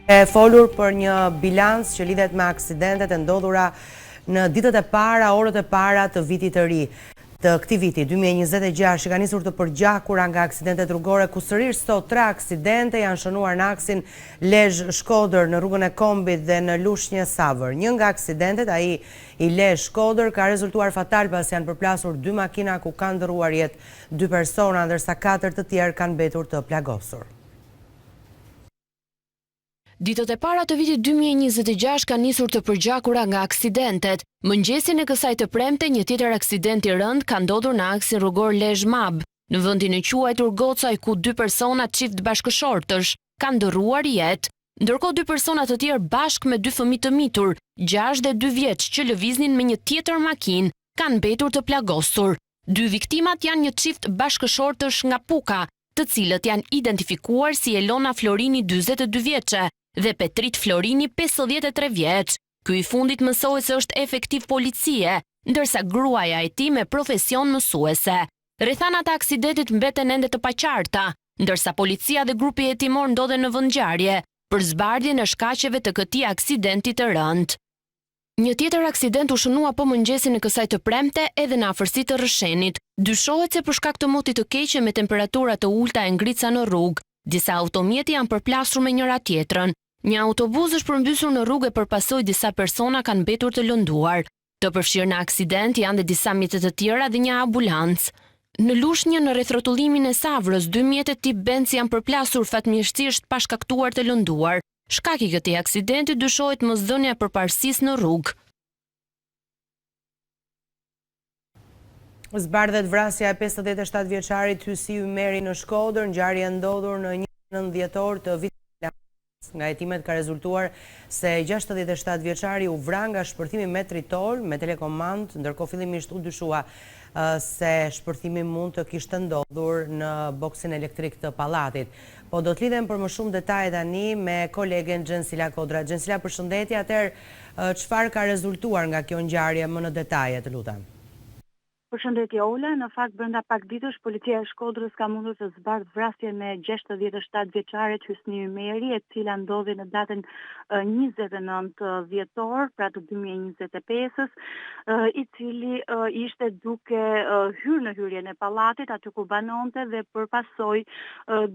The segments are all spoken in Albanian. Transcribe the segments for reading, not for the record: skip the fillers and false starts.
E folur për një bilans që lidhet me aksidentet e ndodhura në ditët e para, orët e para të vitit të ri. Të këtij viti 2026 që ka nisur të përgjakura nga aksidentet rrugore, ku sërish sot 3 aksidente janë shënuar në aksin Lezhë-Shkodër në rrugën e Kombit dhe në Lushnjë-Savër. Një nga aksidentet, ai i Lezhë-Shkodër, ka rezultuar fatal pasi janë përplasur 2 makina ku kanë ndërruar jetë 2 persona, ndërsa 4 të tjerë kanë mbetur të plagosur. Ditët e para të vitit 2026 ka nisur të përgjakura nga aksidentet. Mëngjesin e kësaj të premte, një tjetër aksident i rënd ka ndodhur në aksin rrugor Lezhë-Mab, në vendin e quajtur Gocaj, ku 2 persona çift bashkëshortësh kanë ndërruar jetë, ndërkohë 2 persona të tjerë bashkë me 2 fëmijë të mitur, 6 dhe 2 vjeç, që lëviznin me një tjetër makinë, kanë mbetur të plagosur. 2 viktimat janë një çift bashkëshortësh nga Puka, të cilët janë identifikuar si Elona Florini, 42 vjeçe, dhe Petrit Florini, 53 vjeç. Ky i fundit mësohet se është efektiv policie, ndërsa gruaja e tij me profesion mësuese. Rrethanat e aksidentit mbeten ende të paqarta, ndërsa policia dhe grupi hetimor ndodhen në vendngjarje për zbardhjen e shkaqeve të këtij aksidenti të rënd. Një tjetër aksident u shënua po mëngjesin e kësaj të premte edhe në afërsitë të Rrshenit. Dyshohet se për shkak të motit të keqe me temperatura të ulta e ngrica në rrugë, disa automjete janë përplasur me njëra tjetrën. Një autobus është përmbysur në rrugë e përpasoi disa persona kanë mbetur të lënduar. Të përfshirë në aksident janë dhe disa mjete të tjera dhe një ambulancë. Në Lushnjë, në rrethrotullimin e Savrës, 2 mjete tip Benz janë përplasur fatmirësisht pa shkaktuar të lënduar. Shkaki i këtij aksidenti dyshohet mosdhënia e përparësisë në rrugë. Zbardhet vrasja e 57 vjeçarit Hysi Ymeri në Shkodër, ngjarje ndodhur në 19 dhjetor të vitit. Nga hetimet ka rezultuar se 67 vjeçari u vra nga shpërthimi me tritol, me telekomand, ndërkohë fillimisht u dyshua se shpërthimi mund të kishte ndodhur në boksin elektrik të pallatit. Po do të lidhem për më shumë detaje tani me kolegen Gjensila Kodra. Gjensila, përshëndetje, atëherë çfarë ka rezultuar nga kjo ngjarje më në detaje, të lutem? Përshëndetje Ola, në fakt brenda pak ditësh policia e Shkodrës ka mundur të zbardh vrasjen me 67 vjeçaret Hysni Ymeri, e cila ndodhi në datën 29 dhjetor, pra të 2025-s, i cili ishte duke hyrë në hyrjen e pallatit, aty ku banonte, dhe përpasoi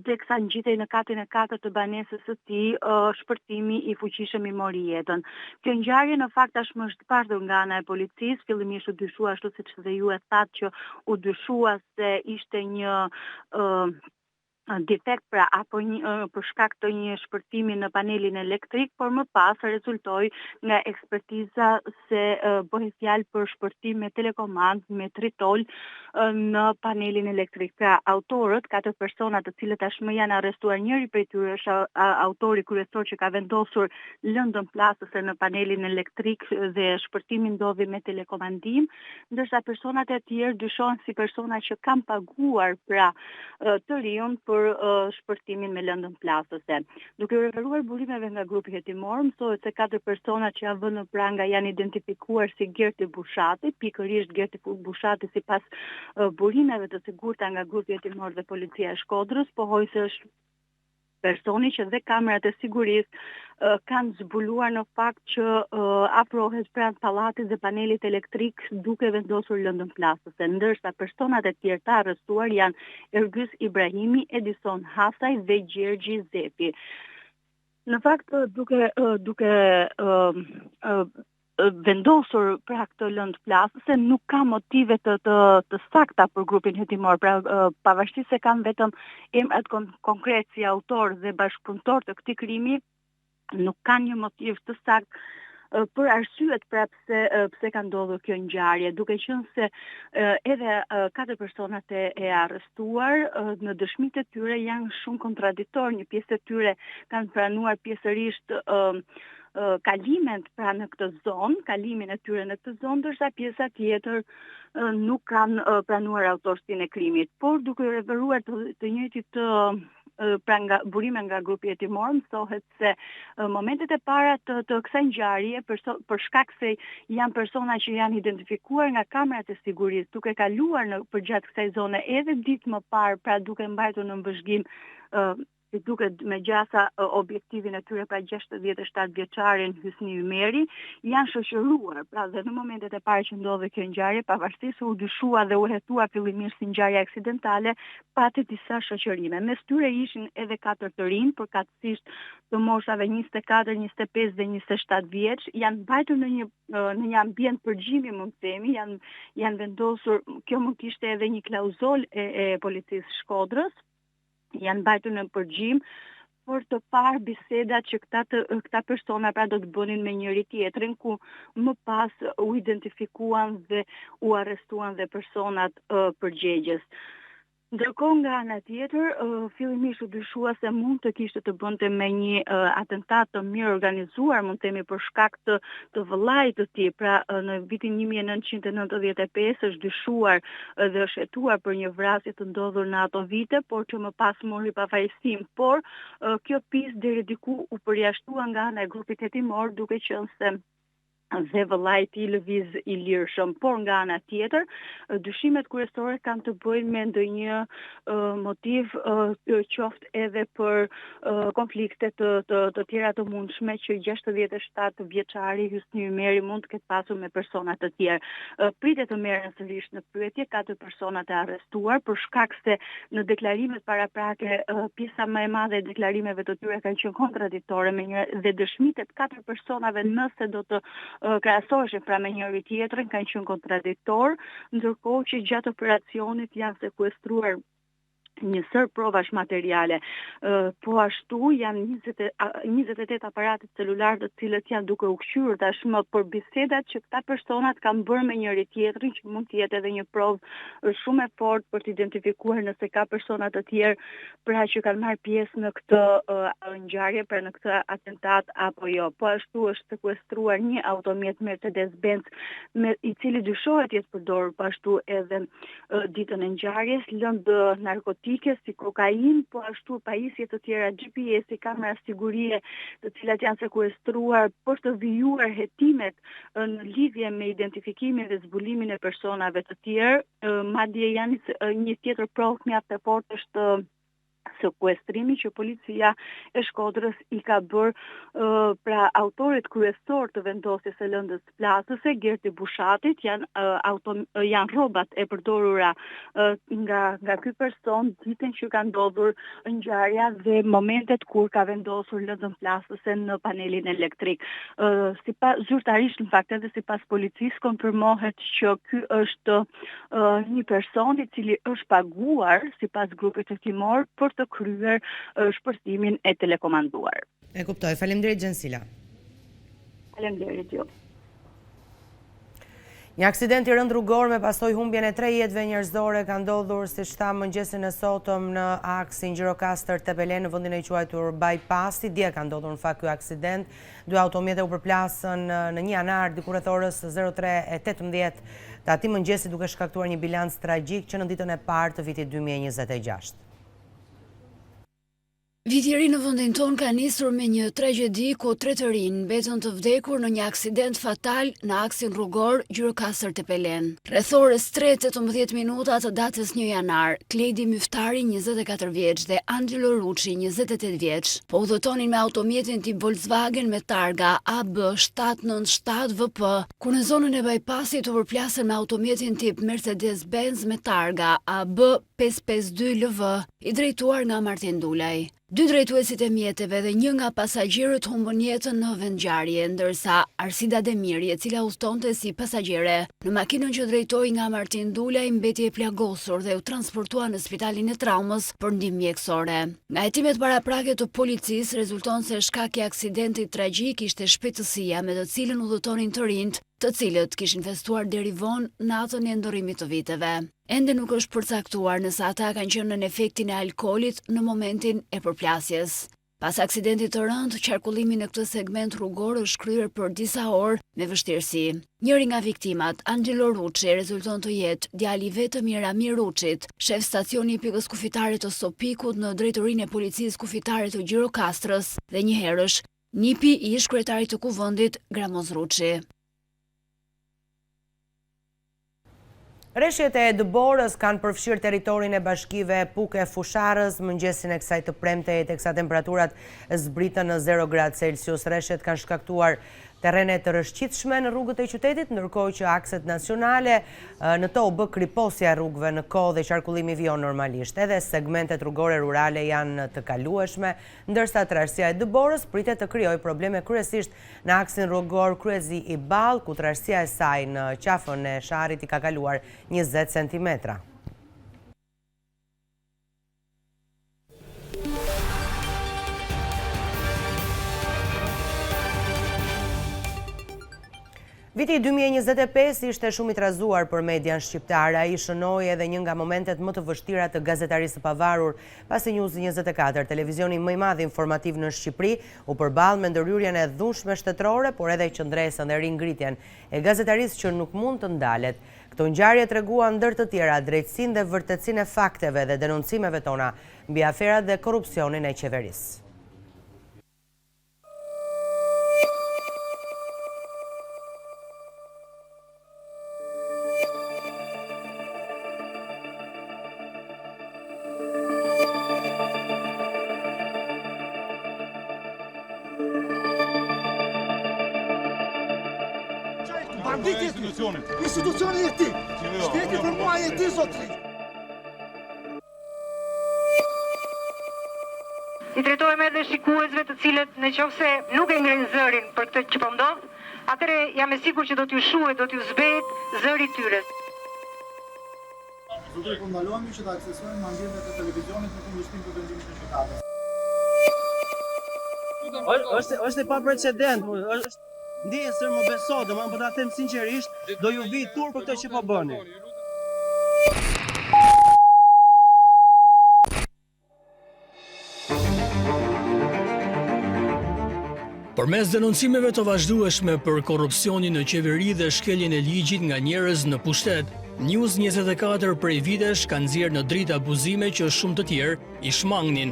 deksa ngjitej në katin e 4 të banesës së tij, shpërtimi i fuqishëm i mori jetën. Kjo ngjarje në fakt tashmë është zbardhur nga ana e policisë, fillimisht u dyshua, ashtu siç dhe ju thatë, që u dyshua se ishte një defekt apo për shkak të një shpërthimi në panelin elektrik, por më pas rezultoi nga ekspertiza se bëhej fjalë për shpërthim me telekomand, me tritol në panelin elektrik. Pra autorët, 4 persona, të cilët tashmë janë arrestuar, njëri prej tyre është autori kryesor që ka vendosur lëndën plasëse në panelin elektrik dhe shpërthimi ndodhi me telekomandim, ndërsa personat e tjerë dyshohen si persona që kanë paguar të riun për shpërtimin me lëndën plasëse. Duke referuar burimeve nga grupi hetimor, mësohet se 4 persona që janë vënë në pranga janë identifikuar si Gerti Bushati, pikërisht Gerti Bushati sipas burimeve të sigurta nga grupi hetimor dhe policia e Shkodrës, pohoi se është personi që dhe kamerat e sigurisë kanë zbuluar në fakt që afrohet pranë pallatit dhe panelit elektrik duke vendosur lëndën plasëse, ndërsa personat e tjerë të arrestuar janë Ergys Ibrahimi, Edison Hasaj dhe Gjergji Zepi. Në fakt, duke vendosur pra këtë lëndë plasëse, nuk ka motive të sakta për grupin hetimor. Pra, pavarësisht se kanë vetëm emrat konkret si autor dhe bashkëpunëtor të këtij krimi, nuk kanë një motiv të saktë për arsyet pse ka ndodhur kjo ngjarje, duke qenë se edhe 4 personat e arrestuar në dëshmitë e tyre janë shumë kontradiktor. Një pjesë e tyre kanë pranuar pjesërisht kalimin në këtë zonë, kalimin e tyre në këtë zonë, ndërsa pjesa tjetër nuk kanë pranuar autorsinë e krimit. Por duke referuar të njëjtit burime nga grupi hetimor, mësohet se momentet e para të kësaj ngjarje, për shkak se janë persona që janë identifikuar nga kamerat e sigurisë, duke kaluar përgjatë kësaj zone edhe ditë më parë, pra duke mbajtur në vëzhgim si duket me gjasa objektivin e tyre pra 67 vjeçarin Hysni Ymeri, janë shoqëruar. Pra dhe në momentet e parë që ndodhi kjo ngjarje, pavarësisht se u dyshua dhe u hetua fillimisht si ngjarje aksidentale, pati disa shoqërime. Mes tyre ishin edhe 4 të rinj, përkatësisht të moshave 24, 25 dhe 27 vjeç, janë mbajtur në një ambient përgjimi, mund të themi, janë vendosur, kjo mund të ishte edhe një klauzol e policisë Shkodrës, janë mbajtur në përgjim për të parë bisedat që këta persona pra do të bënin me njëri tjetrin, ku më pas u identifikuan dhe u arrestuan dhe personat përgjegjës. Ndërkohë nga ana tjetër, fillimisht u dyshua se mund të kishte të bënte me një atentat të mirë organizuar, mund të themi për shkak të vëllait të tij. Pra në vitin 1995 është dyshuar dhe është hetuar për një vrasje të ndodhur në ato vite, por që më pas mori pafajësim. Por kjo pjesë deri diku u përjashtua nga ana e grupit hetimor, duke qenë se dhe vëllai i tij lëviz i lirshëm, por nga ana tjetër, dyshimet kryesore kanë të bëjnë me ndonjë motiv qoftë edhe për konflikte të tjera të mundshme që 67 vjeçari Hysni Ymeri mund të ketë pasur me persona të tjerë. Pritet të merren sërish në pyetje 4 persona të arrestuar për shkak se në deklarimet paraprake pjesa më e madhe e deklarimeve të tyre kanë qenë kontradiktore me njëra dhe dëshmitë të 4 personave nëse do të krahasoheshin pra me njëri tjetrin kanë qenë kontradiktor, ndërkohë që gjatë operacionit janë sekuestruar një sër provash materiale. Po ashtu janë 28 aparatet celular të cilët janë duke u kthyer tashmë për bisedat që këta personat kanë bërë me njëri tjetrin, që mund të jetë edhe një provë shumë e fortë për të identifikuar nëse ka persona të tjerë pra që kanë marrë pjesë në këtë ngjarje, pra në këtë atentat apo jo. Po ashtu është sekuestruar një automjet Mercedes-Benz i cili dyshohet jetë përdorur po ashtu edhe ditën e ngjarjes, lëndë narkotike si kokain, po ashtu pajisje të tjera GPS, kamera sigurie, të cilat janë sekuestruar për të vijuar hetimet në lidhje me identifikimin dhe zbulimin e personave të tjerë. Madje janë një tjetër provë mjaft e fortë është sekuestrimi që policia e Shkodrës i ka bërë pra autorit kryesor të vendosjes së lëndës plasëse, Gerti Bushatit, janë rrobat e përdorura nga ky person ditën që ka ndodhur ngjarja dhe momentet kur ka vendosur lëndën plasëse në panelin elektrik. Zyrtarisht në fakt edhe sipas policisë konfirmohet që ky është një person i cili është paguar sipas grupit hetimor për të kryer shpërstimin e telekomanduar. E kuptoj. Faleminderit Gjensila. Faleminderit ju. Një aksident i rënd rrugor me pasojë humbjen e 3 jetëve njerëzore ka ndodhur siç thamë mëngjesin e sotëm në aksin Gjirokastër-Tepelen në vendin e quajtur Bypassi. Dje ka ndodhur në fakt ky aksident. 2 automjete u përplasën në një anar diku rreth orës 03:18 të atij mëngjesi duke shkaktuar një bilanc tragjik që në ditën e parë të vitit 2026. Viti i ri në vendin ton ka nisur me një tragjedi ku 3 të rinj mbetën të vdekur në një aksident fatal në aksin rrugor Gjirokastër-Tepelen. Rreth orës 3:18 minuta të datës 1 janar, Kledi Myftari, 24 vjeç dhe Angelo Ruçi, 28 vjeç, po udhëtonin me automjetin tip Volkswagen me targa AB 797 VP, ku në zonën e Bypassit u përplasën me automjetin tip Mercedes-Benz me targa AB 552 LV, i drejtuar nga Martin Dulaj. 2 drejtuesit e mjeteve dhe 1 nga pasagjerët humbën jetën në vendngjarje, ndërsa Arsida Demiri, e cila udhëtonte si pasagjere, në makinën që drejtoi nga Martin Dulaj mbeti e plagosur dhe u transportua në spitalin e traumës për ndihmë mjekësore. Nga hetimet paraprake të policisë rezulton se shkaki i aksidentit tragjik ishte shpejtësia me të cilën udhëtonin të rinjt, të cilët kishin festuar deri vonë natën e ndërrimit të viteve. Ende nuk është përcaktuar nëse ata kanë qenë në efektin e alkoolit në momentin e përplasjes. Pas aksidentit të rënd, qarkullimi në këtë segment rrugor është kryer për disa orë me vështirësi. Njëri nga viktimat, Angelo Ruçi, rezulton të jetë djali vetëm i Ramir Ruçit, shef stacioni i pikës kufitare të Sopikut në drejtorinë e policisë kufitare të Gjirokastrës dhe një herësh nipi i ish kryetarit të kuvendit Gramoz Ruçi. Rreshjet e Dëborës kanë përfshirë territorin e bashkive Puke Fusharës mëngjesin e kësaj të premte, teksa temperaturat zbritën në 0 gradë Celsius. Rreshjet kanë shkaktuar terrene të rrëshqitshme në rrugët e qytetit, ndërkohë që akset nacionale në to u bë kriposja e rrugëve në kohë dhe qarkullimi vijon normalisht. Edhe segmentet rrugore rurale janë të kalueshme, ndërsa tërësia e Dëborës pritet të krijojë probleme kryesisht në aksin rrugor Kryezi i Ball, ku tërësia e saj në qafën e Sharrit i ka kaluar 20 cm. Viti 2025 ishte shumë i trazuar për median shqiptare. Ai shënoi edhe një nga momentet më të vështira të gazetarisë së pavarur, pasi News 24, televizioni më i madh informativ në Shqipëri, u përball me ndërhyrjen e dhunshme shtetërore, por edhe qëndresën dhe ringritjen e gazetarisë që nuk mund të ndalet. Këto ngjarje treguan ndër të tjera drejtësinë dhe vërtetësinë e fakteve dhe denoncimeve tona mbi aferat dhe korrupsionin e qeverisë. Institucioni e ti, shteti për mua e ti, zotri. I drejtohem edhe shikuesve të cilët në qoftë se nuk e ngrenë zërin për këtë që po ndodh, atëre jam e sigurt që do t'ju shuhet, do t'ju zbehet zëri tyre. Zotri, po ndalohemi që të aksesojmë ambientet e televizionit në kundërshtim të vendimit të gjykatës. Është e paprecedent, ndjesër më beso, do më ta them sinqerisht, do ju vi tur për këtë që po bëni. Përmes denoncimeve të vazhdueshme për korrupsionin në qeveri dhe shkeljen e ligjit nga njerëz në pushtet, News 24 prej vitesh kanë nxjerrë në dritë abuzime që shumë të tjerë i shmangnin.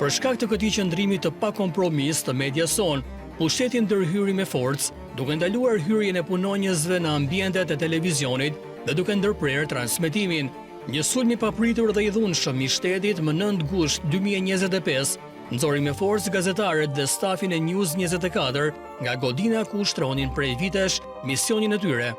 Për shkak të këtij qëndrimi të pakompromis të medias son, pushteti ndërhyri me forcë, duke ndaluar hyrjen e punonjësve në ambientet e televizionit dhe duke ndërprerë transmetimin. Një sulm i papritur dhe i dhunshëm i shtetit më 9 gusht 2025 nxori me forcë gazetarët dhe stafin e News 24 nga godina ku ushtronin prej vitesh misionin e tyre.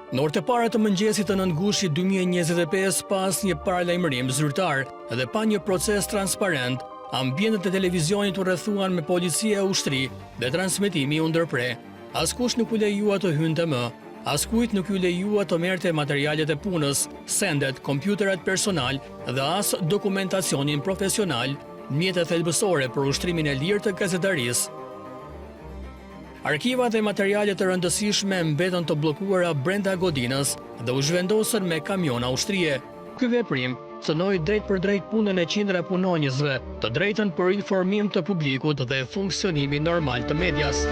Në orët e para të mëngjesit të 9 gushtit 2025, pas një paralajmërim zyrtar dhe pa një proces transparent, ambientet e televizionit u rrethuan me policia e ushtri dhe transmetimi u ndërpre. Askush nuk u lejua të hynte më, askujt nuk u lejua të merrte materialet e punës, sendet, kompjuterat personal dhe as dokumentacionin profesional, mjetet thelbësore për ushtrimin e lirë të gazetarisë. Arkivat dhe materialet të rëndësishme mbetën të bllokuara brenda godinës dhe u zhvendosën me kamiona ushtrie. Ky veprim cënoi drejt për drejt punën e qindra punonjësve, të drejtën për informim të publikut dhe funksionimin normal të medias.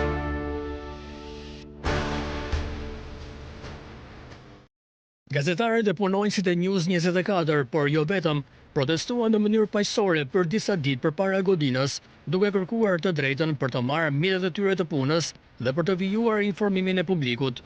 Gazetarët dhe punonjësit e News 24, por jo vetëm, protestuan në mënyrë paqësore për disa ditë përpara godinës, duke kërkuar të drejtën për të marrë mjetet e tyre të punës dhe për të vijuar informimin e publikut.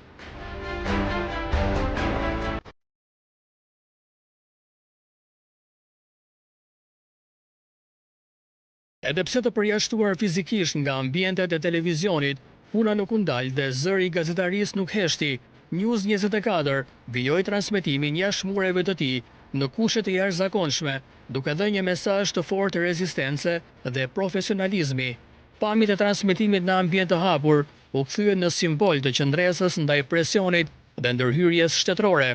Edhe pse të përjashtuar fizikisht nga ambientet e televizionit, puna nuk u ndal dhe zëri i gazetarisë nuk heshti. News 24 vijoi transmetimin jashtë mureve të tij në kushte të jashtëzakonshme, duke dhënë një mesazh të fortë rezistence dhe profesionalizmi. Pamjet e transmetimit në ambient të hapur u kthyen në simbol të qëndresës ndaj presionit dhe ndërhyrjes shtetërore.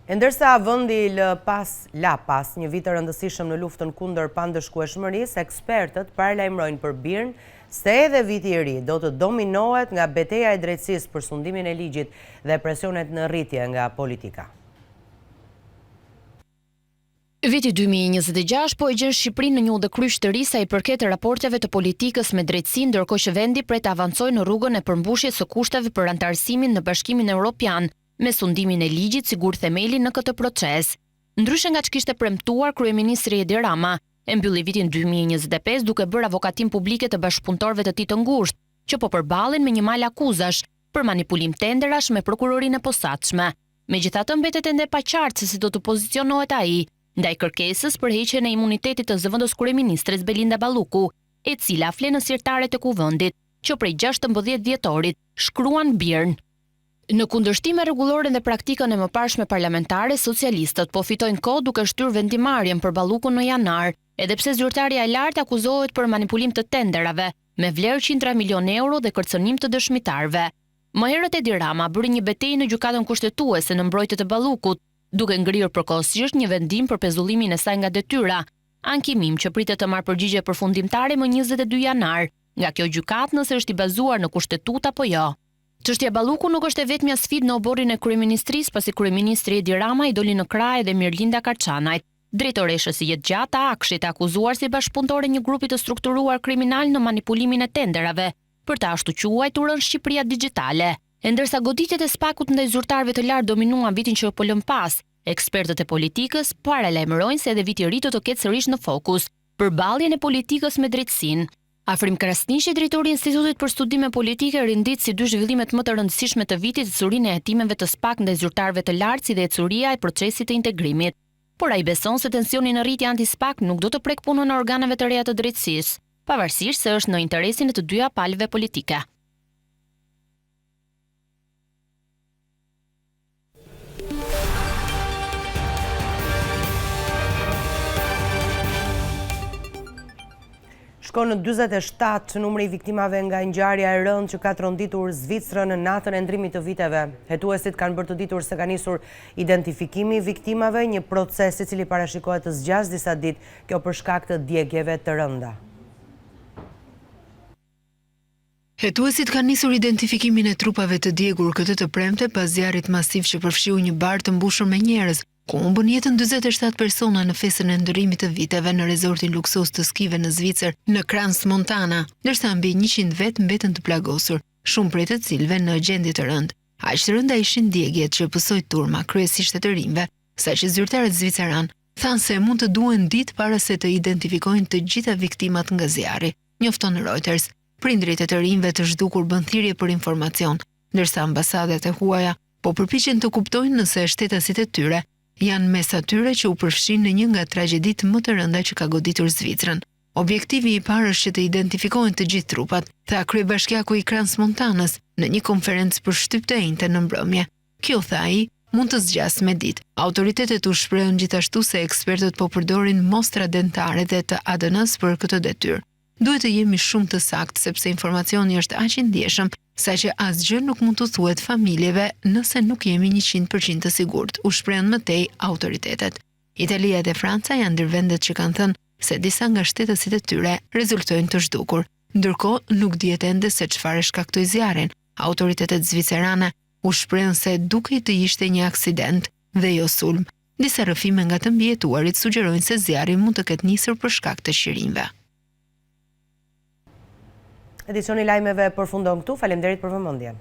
Ndërsa vendi la pas një vit të rëndësishëm në luftën kundër pandëshkueshmërisë, ekspertët paralajmërojnë për birën se edhe viti i ri do të dominohet nga betejë e drejtësisë për sundimin e ligjit dhe presionet në rritje nga politika. Viti 2026 po e gjen Shqipërinë në një udhëkryq të ri sa i përket raporteve të politikës me drejtësi, ndërkohë që vendi pret të avancojë në rrugën e përmbushjes së kushteve për anëtarësimin në Bashkimin Evropian, me sundimin e ligjit sigur themeli në këtë proces. Ndryshe nga ç'kishte premtuar kryeministri Edi Rama, e mbylli vitin 2025 duke bërë avokatim publike të bashkëpunëtorëve të tij të ngushtë, që po përballen me një mal akuzash për manipulim tenderash me prokurorinë e posaçme. Megjithatë mbetet ende e paqartë se si do të pozicionohet ai ndaj kërkesës për heqjen e imunitetit të zëvendës kryeministres Belinda Balluku, e cila fle në sirtare të kuvendit, që prej 16 dhjetorit shkruan birën. Në kundërshtim me rregulloren dhe praktikën e mëparshme parlamentare, socialistët po fitojnë kohë duke shtyrë vendimarrjen për Ballukun në janar, edhe pse zyrtarja e lartë akuzohet për manipulim të tenderave, me vlerë 100 milion euro dhe kërcënim të dëshmitarëve. Më herët Edi Rama bëri një betejë në gjykatën kushtetuese në mbrojtje të Ballukut, duke ngrirë përkohësisht një vendim për pezullimin e saj nga detyra, ankimim që pritet të marrë përgjigje përfundimtare më 22 janar, nga kjo gjykatë nëse është i bazuar në kushtetut apo jo. Çështja Balluku nuk është e vetmja sfidë në oborrin e kryeministrisë, pasi kryeministri Edi Rama i doli në krah edhe Mirlinda Karçanajt, drejtoreshës i jetëgjatë të Akshit, akuzuar si bashkëpunëtore një grupi të strukturuar kriminal në manipulimin e tenderave, për të ashtu quajturën Shqipëria Digjitale. E ndërsa goditjet e SPAK-ut ndaj zyrtarëve të lartë dominuan vitin që po lëm pas, ekspertët e politikës paralajmërojnë se edhe viti i ri do të ketë sërish në fokus përballjen e politikës me drejtësinë. Afrim Krasniqi, drejtori i Institutit për Studime Politike, rindit si dy zhvillimet më të rëndësishme të vitit ecurinë e hetimeve të SPAK ndaj zyrtarëve të lartë, si dhe ecuria e procesit të integrimit. Por ai beson se tensioni në rritje anti-SPAK nuk do të prek punën e organeve të reja të drejtësisë, pavarësisht se është në interesin e të dyja palëve politike. Shkon në 47 numri i viktimave nga ngjarja e rëndë që ka tronditur Zvicrën në natën e ndrimit të viteve. Hetuesit kanë bërë të ditur se ka nisur identifikimi i viktimave, një proces i cili parashikohet të zgjasë disa ditë, kjo për shkak të djegjeve të rënda. Hetuesit kanë nisur identifikimin e trupave të djegur këtë të premte pas zjarrit masiv që përfshiu një bar të mbushur me njerëz, ku humbën jetën 47 persona në festën e ndërimit të viteve në rezortin luksos të skive në Zvicër, në Crans-Montana, ndërsa mbi 100 vet mbeten të plagosur, shumë prej të cilëve në gjendje të rëndë. Aq të rënda ishin djegjet që pësoi turma, kryesisht e të rinjve, saqë zyrtarët zviceran thanë se mund të duhen ditë para se të identifikojnë të gjitha viktimat nga zjarri, njofton Reuters. Prindrit e të rinjve të zhdukur bën thirrje për informacion, ndërsa ambasadat e huaja po përpiqen të kuptojnë nëse shtetasit e tyre janë mes atyre që u përfshin në një nga tragjeditë më të rënda që ka goditur Zvicrën. Objektivi i parë është që të identifikohen të gjithë trupat, tha kryebashkiaku i Crans-Montanës në një konferencë për shtyp të enjte në mbrëmje. Kjo, tha ai, mund të zgjasë me ditë. Autoritetet u shprehën gjithashtu se ekspertët po përdorin mostra dentare dhe të ADN-s për këtë detyrë. Duhet të jemi shumë të saktë sepse informacioni është aq i ndjeshëm saqë asgjë nuk mund të thuhet familjeve nëse nuk jemi 100% të sigurt, u shprehën më tej autoritetet. Italia dhe Franca janë ndër vendet që kanë thënë se disa nga shtetësit e tyre rezultojnë të zhdukur. Ndërkohë nuk dihet ende se çfarë shkaktoi zjarrin. Autoritetet zvicerane u shprehën se dukej të ishte një aksident dhe jo sulm. Disa rrëfime nga të mbijetuarit sugjerojnë se zjarri mund të ketë nisur për shkak të shirinjve. Edicioni lajmeve përfundon këtu. Faleminderit për vëmendjen.